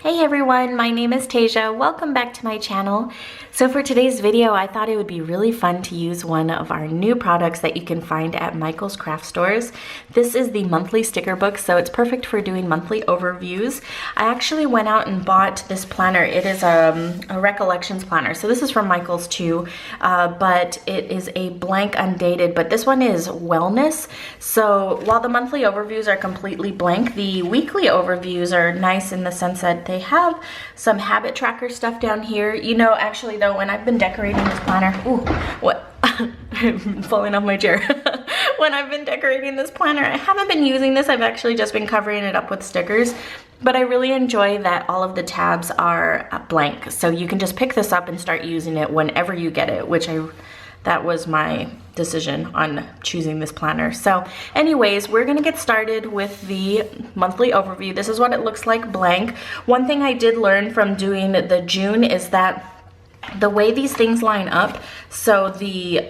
Hey everyone, my name is Tasia. Welcome back to my channel. So for today's video, I thought it would be really fun to use one of our new products that you can find at Michael's Craft Stores. This is the monthly sticker book, so it's perfect for doing monthly overviews. I actually went out and bought this planner. It is a Recollections planner. So this is from Michael's too, but it is a blank undated, but this one is wellness. So while the monthly overviews are completely blank, the weekly overviews are nice in the sense that they have some habit tracker stuff down here. You know, actually though, when I've been decorating this planner, ooh, what? I'm falling off my chair. When I've been decorating this planner, I haven't been using this. I've actually just been covering it up with stickers, but I really enjoy that all of the tabs are blank. So you can just pick this up and start using it whenever you get it, that was my decision on choosing this planner. So anyways, we're gonna get started with the monthly overview. This is what it looks like blank. One thing I did learn from doing the June is that the way these things line up, so the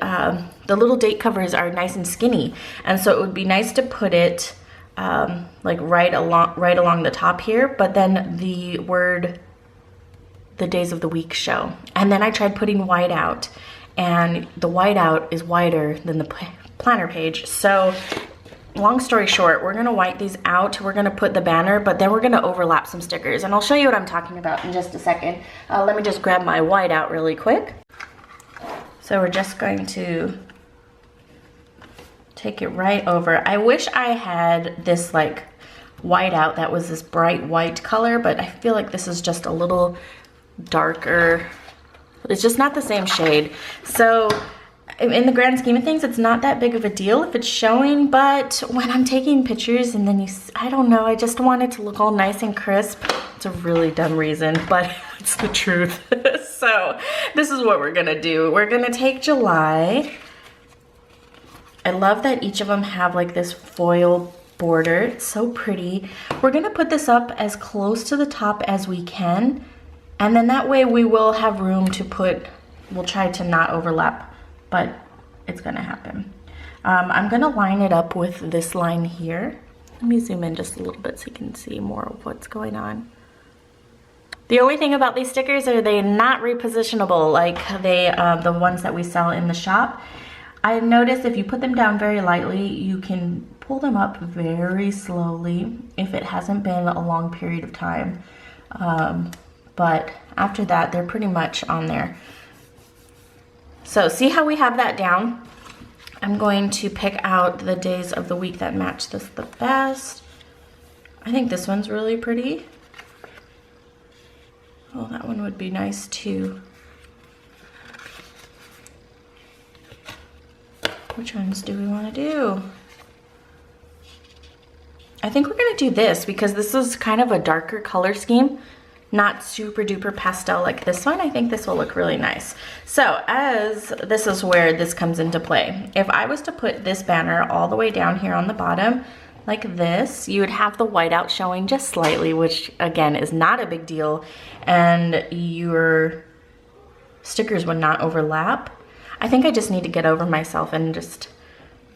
little date covers are nice and skinny, and so it would be nice to put it like right along the top here, but then the word, the days of the week show. And then I tried putting white out, and the whiteout is wider than the planner page. So long story short, we're gonna white these out. We're gonna put the banner, but then we're gonna overlap some stickers, and I'll show you what I'm talking about in just a second. Let me just grab my whiteout really quick. So we're just going to take it right over. I wish I had this like whiteout that was this bright white color, but I feel like this is just a little darker. It's just not the same shade. So in the grand scheme of things, it's not that big of a deal if it's showing, but when I'm taking pictures and then I don't know, I just want it to look all nice and crisp. It's a really dumb reason, but it's the truth. So this is what we're gonna do. We're gonna take July. I love that each of them have like this foil border. It's so pretty. We're gonna put this up as close to the top as we can. And then that way we will have room to put, we'll try to not overlap, but it's gonna happen. I'm gonna line it up with this line here. Let me zoom in just a little bit so you can see more of what's going on. The only thing about these stickers are they're not repositionable like the ones that we sell in the shop. I've noticed if you put them down very lightly, you can pull them up very slowly if it hasn't been a long period of time. But after that, they're pretty much on there. So see how we have that down? I'm going to pick out the days of the week that match this the best. I think this one's really pretty. Oh, that one would be nice too. Which ones do we want to do? I think we're going to do this because this is kind of a darker color scheme. Not super duper pastel like this one. I think this will look really nice. So as this is where this comes into play. If I was to put this banner all the way down here on the bottom like this, you would have the whiteout showing just slightly, which again is not a big deal, and your stickers would not overlap. I think I just need to get over myself and just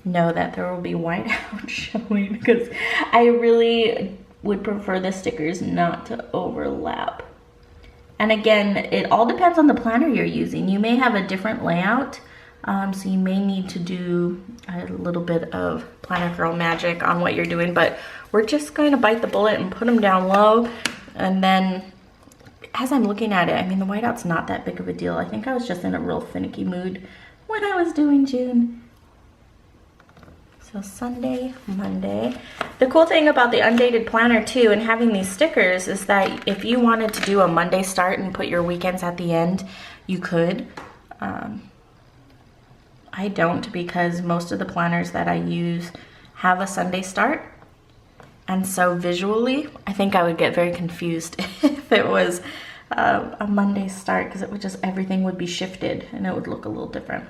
know that there will be whiteout showing, because I really would prefer the stickers not to overlap. And again, it all depends on the planner you're using. You may have a different layout, so you may need to do a little bit of planner girl magic on what you're doing, but we're just going to bite the bullet and put them down low. And then as I'm looking at it, I mean, the whiteout's not that big of a deal. I think I was just in a real finicky mood when I was doing June. So Sunday, Monday. The cool thing about the undated planner too and having these stickers is that if you wanted to do a Monday start and put your weekends at the end, you could. I don't, because most of the planners that I use have a Sunday start. And so visually, I think I would get very confused if it was a Monday start, because it would just, everything would be shifted and it would look a little different.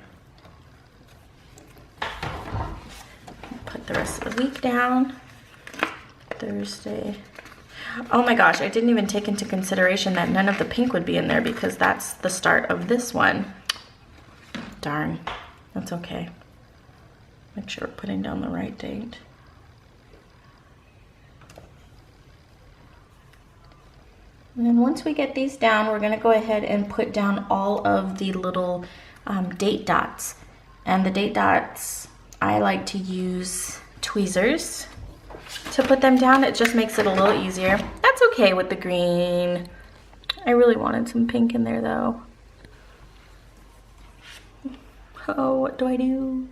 Put the rest of the week down. Thursday. Oh my gosh, I didn't even take into consideration that none of the pink would be in there because that's the start of this one. Darn, that's okay. Make sure we're putting down the right date. And then once we get these down, we're gonna go ahead and put down all of the little date dots. And the date dots, I like to use tweezers to put them down. It just makes it a little easier. That's okay with the green. I really wanted some pink in there though. Oh, what do I do?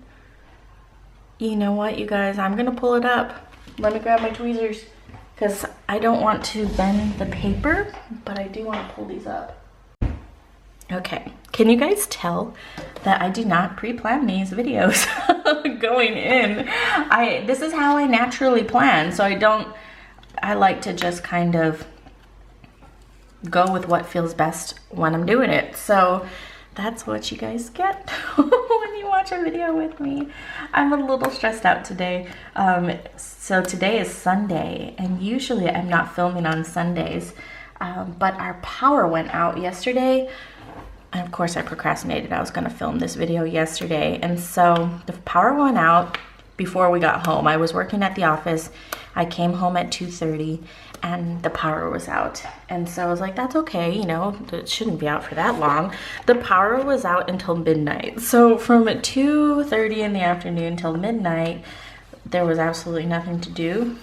You know what, you guys, I'm gonna pull it up. Let me grab my tweezers because I don't want to bend the paper, but I do want to pull these up. Okay, can you guys tell that I do not pre-plan these videos going in? This is how I naturally plan, so I like to just kind of go with what feels best when I'm doing it. So that's what you guys get when you watch a video with me. I'm a little stressed out today. So today is Sunday, and usually I'm not filming on Sundays, but our power went out yesterday. And of course I procrastinated. I was gonna film this video yesterday. And so the power went out before we got home. I was working at the office. I came home at 2:30 and the power was out. And so I was like, that's okay, you know, it shouldn't be out for that long. The power was out until midnight. So from 2:30 in the afternoon till midnight, there was absolutely nothing to do.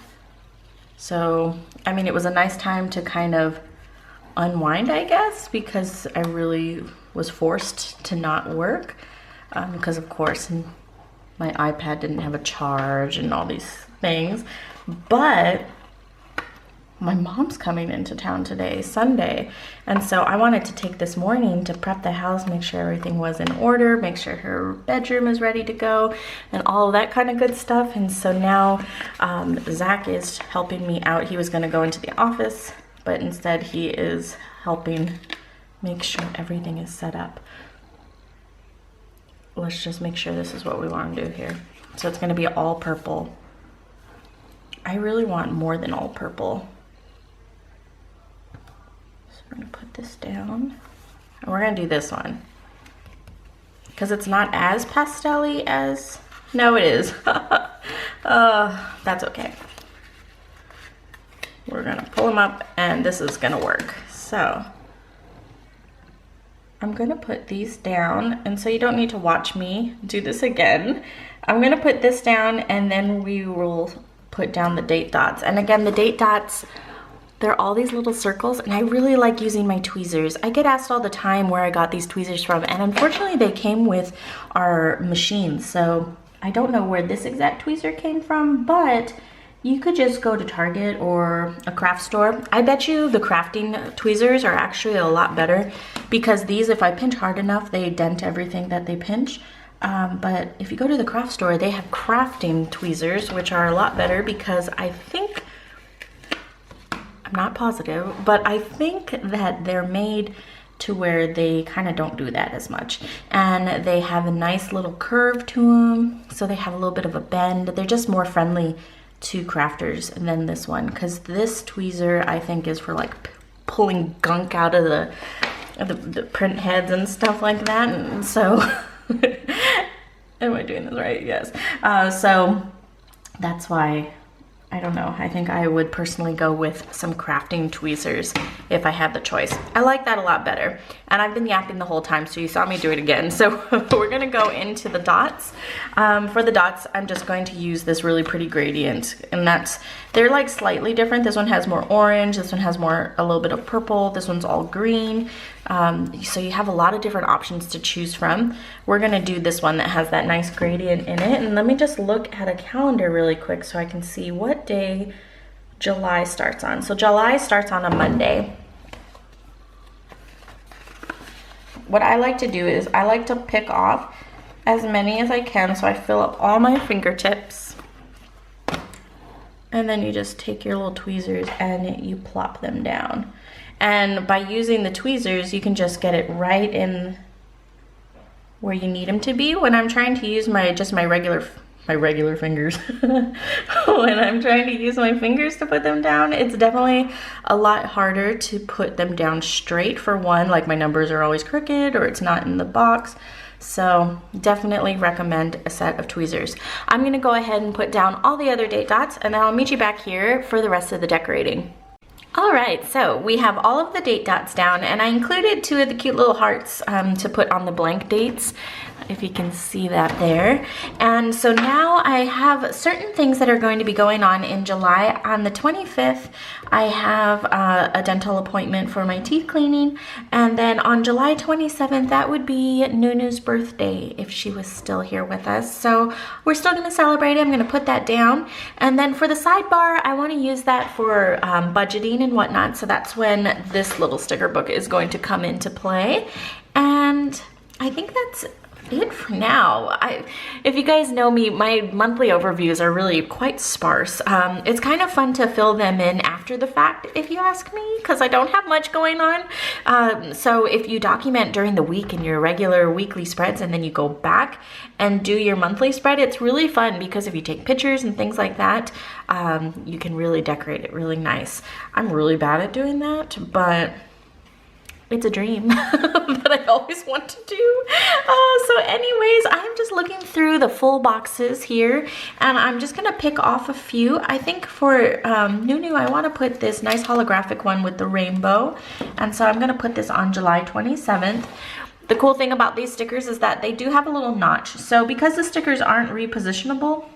So, I mean, it was a nice time to kind of unwind, I guess, because I really was forced to not work because of course my iPad didn't have a charge and all these things. But my mom's coming into town today, Sunday, and so I wanted to take this morning to prep the house, make sure everything was in order, make sure her bedroom is ready to go, and all of that kind of good stuff. And so now Zach is helping me out. He was going to go into the office, but instead he is helping make sure everything is set up. Let's just make sure this is what we want to do here. So it's going to be all purple. I really want more than all purple. So we're going to put this down. And we're going to do this one, because it's not as pastel-y as... No, it is. That's okay. We're gonna pull them up and this is gonna work. So I'm gonna put these down, and so you don't need to watch me do this again. I'm gonna put this down and then we will put down the date dots. And again, the date dots, they're all these little circles, and I really like using my tweezers. I get asked all the time where I got these tweezers from, and unfortunately they came with our machines. So I don't know where this exact tweezer came from, but you could just go to Target or a craft store. I bet you the crafting tweezers are actually a lot better, because these, if I pinch hard enough, they dent everything that they pinch. But if you go to the craft store, they have crafting tweezers, which are a lot better, because I think, I'm not positive, but I think that they're made to where they kind of don't do that as much. And they have a nice little curve to them, so they have a little bit of a bend. They're just more friendly to crafters than this one, because this tweezer I think is for like pulling gunk out of the print heads and stuff like that. And so am I doing this right? Yes. So that's why, I don't know, I think I would personally go with some crafting tweezers if I had the choice. I like that a lot better. And I've been yapping the whole time, so you saw me do it again. So we're gonna go into the dots. For the dots, I'm just going to use this really pretty gradient, and they're like slightly different. This one has more orange, this one has a little bit of purple, this one's all green. So you have a lot of different options to choose from. We're gonna do this one that has that nice gradient in it. And let me just look at a calendar really quick so I can see what day July starts on. So July starts on a Monday. What I like to do is I like to pick off as many as I can, so I fill up all my fingertips. And then you just take your little tweezers and you plop them down. And by using the tweezers, you can just get it right in where you need them to be. When I'm trying to use my regular fingers, when I'm trying to use my fingers to put them down, it's definitely a lot harder to put them down straight. For one, like my numbers are always crooked or it's not in the box. So definitely recommend a set of tweezers. I'm gonna go ahead and put down all the other date dots, and then I'll meet you back here for the rest of the decorating. All right, so we have all of the date dots down, and I included 2 of the cute little hearts to put on the blank dates, if you can see that there. And so now I have certain things that are going to be going on in July. On the 25th, I have a dental appointment for my teeth cleaning, and then on July 27th, that would be Nunu's birthday, if she was still here with us. So we're still gonna celebrate it. I'm gonna put that down. And then for the sidebar, I wanna use that for budgeting and whatnot, so that's when this little sticker book is going to come into play. And I think that's it for now. If you guys know me, my monthly overviews are really quite sparse. It's kind of fun to fill them in after the fact, if you ask me, because I don't have much going on. So if you document during the week in your regular weekly spreads and then you go back and do your monthly spread, it's really fun because if you take pictures and things like that, you can really decorate it really nice. I'm really bad at doing that, but it's a dream that I always want to do. So anyways, I'm just looking through the full boxes here, and I'm just gonna pick off a few. I think for Nunu, I wanna put this nice holographic one with the rainbow, and so I'm gonna put this on July 27th. The cool thing about these stickers is that they do have a little notch. So because the stickers aren't repositionable,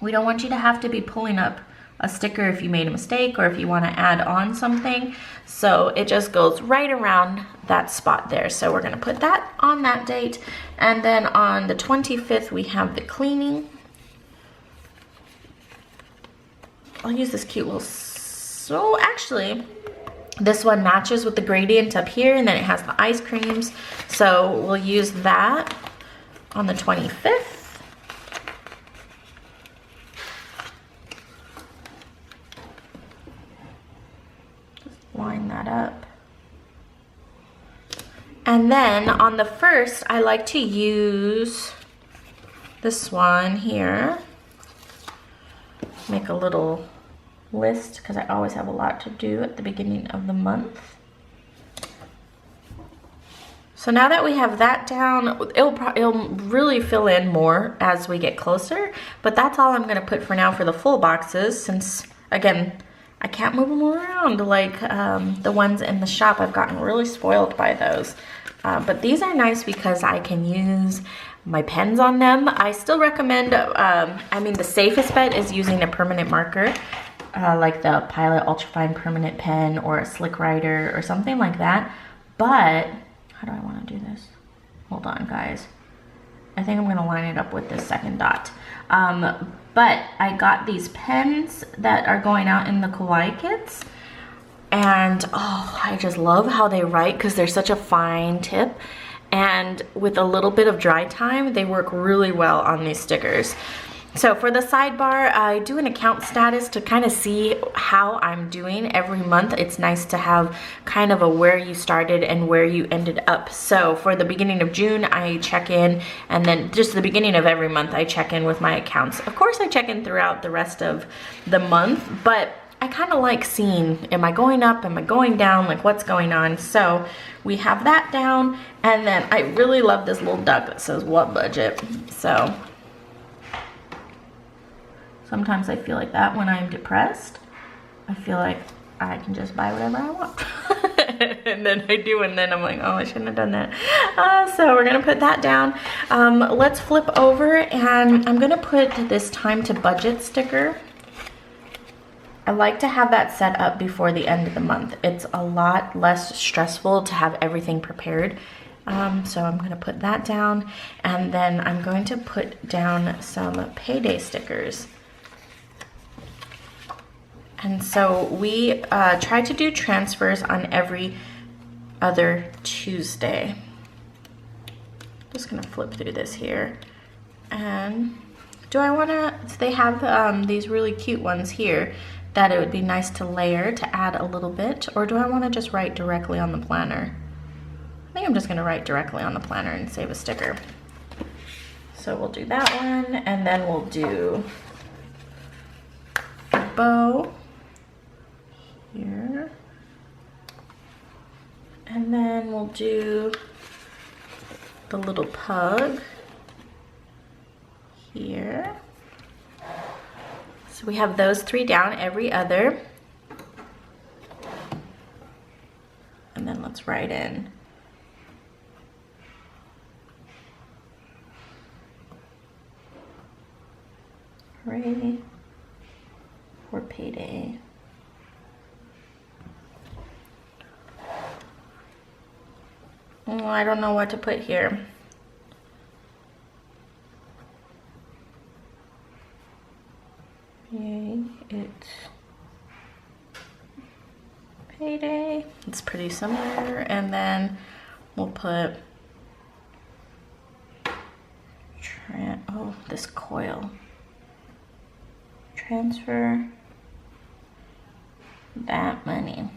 we don't want you to have to be pulling up a sticker if you made a mistake or if you want to add on something. So it just goes right around that spot there. So we're going to put that on that date. And then on the 25th, we have the cleaning. I'll use this cute little, so actually this one matches with the gradient up here, and then it has the ice creams. So we'll use that on the 25th. Line that up. And then on the 1st, I like to use this one here. Make a little list because I always have a lot to do at the beginning of the month. So now that we have that down, it'll really fill in more as we get closer, but that's all I'm going to put for now for the full boxes, since again, I can't move them around like the ones in the shop. I've gotten really spoiled by those. But these are nice because I can use my pens on them. I still recommend, I mean, the safest bet is using a permanent marker, like the Pilot Ultrafine Permanent Pen or a Slick Writer or something like that. But, how do I want to do this? Hold on, guys. I think I'm going to line it up with this second dot. But I got these pens that are going out in the Kawaii kits. And oh, I just love how they write because they're such a fine tip. And with a little bit of dry time, they work really well on these stickers. So for the sidebar, I do an account status to kind of see how I'm doing every month. It's nice to have kind of a where you started and where you ended up. So for the beginning of June, I check in, and then just the beginning of every month, I check in with my accounts. Of course, I check in throughout the rest of the month, but I kind of like seeing, am I going up, am I going down, like what's going on? So we have that down, and then I really love this little duck that says what budget. So sometimes I feel like that when I'm depressed. I feel like I can just buy whatever I want. And then I do, and then I'm like, oh, I shouldn't have done that. So we're gonna put that down. Let's flip over, and I'm gonna put this time to budget sticker. I like to have that set up before the end of the month. It's a lot less stressful to have everything prepared. So I'm gonna put that down, and then I'm going to put down some payday stickers. And so we try to do transfers on every other Tuesday. Just gonna flip through this here. And do I wanna, so they have these really cute ones here that it would be nice to layer to add a little bit, or do I wanna just write directly on the planner? I think I'm just gonna write directly on the planner and save a sticker. So we'll do that one, and then we'll do a bow here. And then we'll do the little pug here. So we have those three down, every other. then let's write in hooray for payday. Oh, I don't know what to put here. Yay, it's payday. It's pretty similar. And then we'll put oh, this coil. Transfer that money.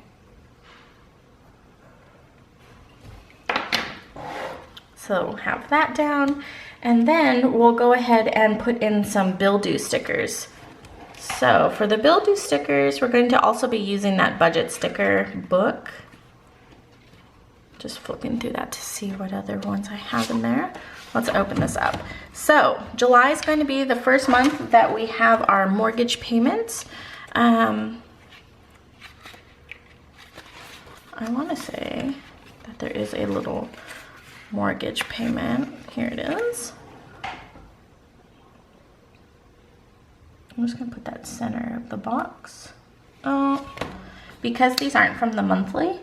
So have that down, and then we'll go ahead and put in some bill due stickers. So for the bill due stickers, we're going to also be using that budget sticker book. Just flipping through that to see what other ones I have in there. Let's open this up. So July is going to be the first month that we have our mortgage payments. I want to say that there is a little mortgage payment. Here it is. I'm just gonna put that center of the box. Oh, because these aren't from the monthly,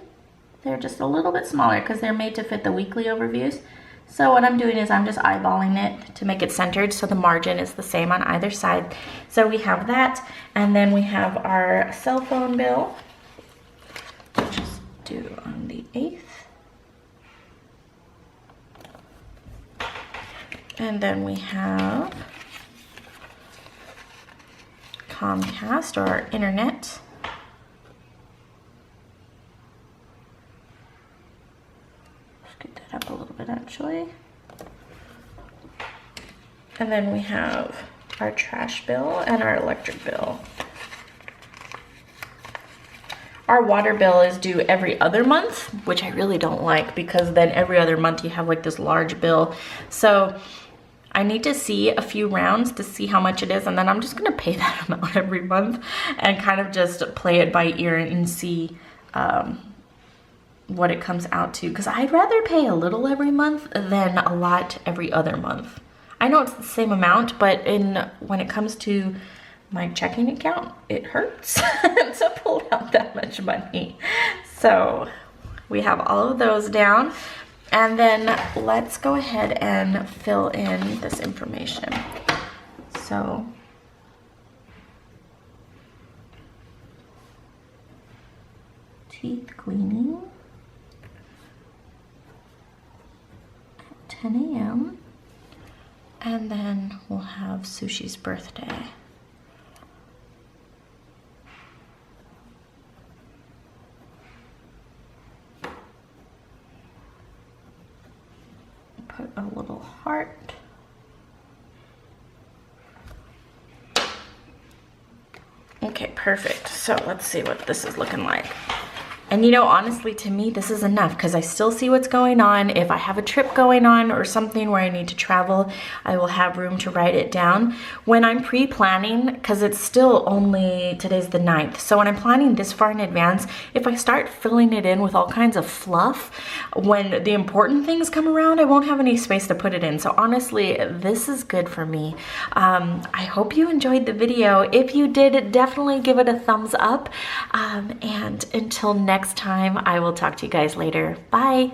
they're just a little bit smaller because they're made to fit the weekly overviews. So what I'm doing is I'm just eyeballing it to make it centered so the margin is the same on either side. So we have that, and then we have our cell phone bill, which is due on the 8th. And then we have Comcast, or our internet. Let's get that up a little bit actually. And then we have our trash bill and our electric bill. Our water bill is due every other month, which I really don't like because then every other month you have like this large bill. So I need to see a few rounds to see how much it is, and then I'm just gonna pay that amount every month and kind of just play it by ear and see what it comes out to, because I'd rather pay a little every month than a lot every other month. I know it's the same amount, but when it comes to my checking account, it hurts to pull out that much money. So we have all of those down. And then let's go ahead and fill in this information. So teeth cleaning at 10 a.m. And then we'll have Sushi's birthday. Put a little heart. Okay, perfect. So let's see what this is looking like. And you know, honestly, to me, this is enough because I still see what's going on. If I have a trip going on or something where I need to travel, I will have room to write it down. When I'm pre-planning, because it's still only, today's the 9th, so when I'm planning this far in advance, if I start filling it in with all kinds of fluff, when the important things come around, I won't have any space to put it in. So honestly, this is good for me. I hope you enjoyed the video. If you did, definitely give it a thumbs up. And until next time, I will talk to you guys later. Bye.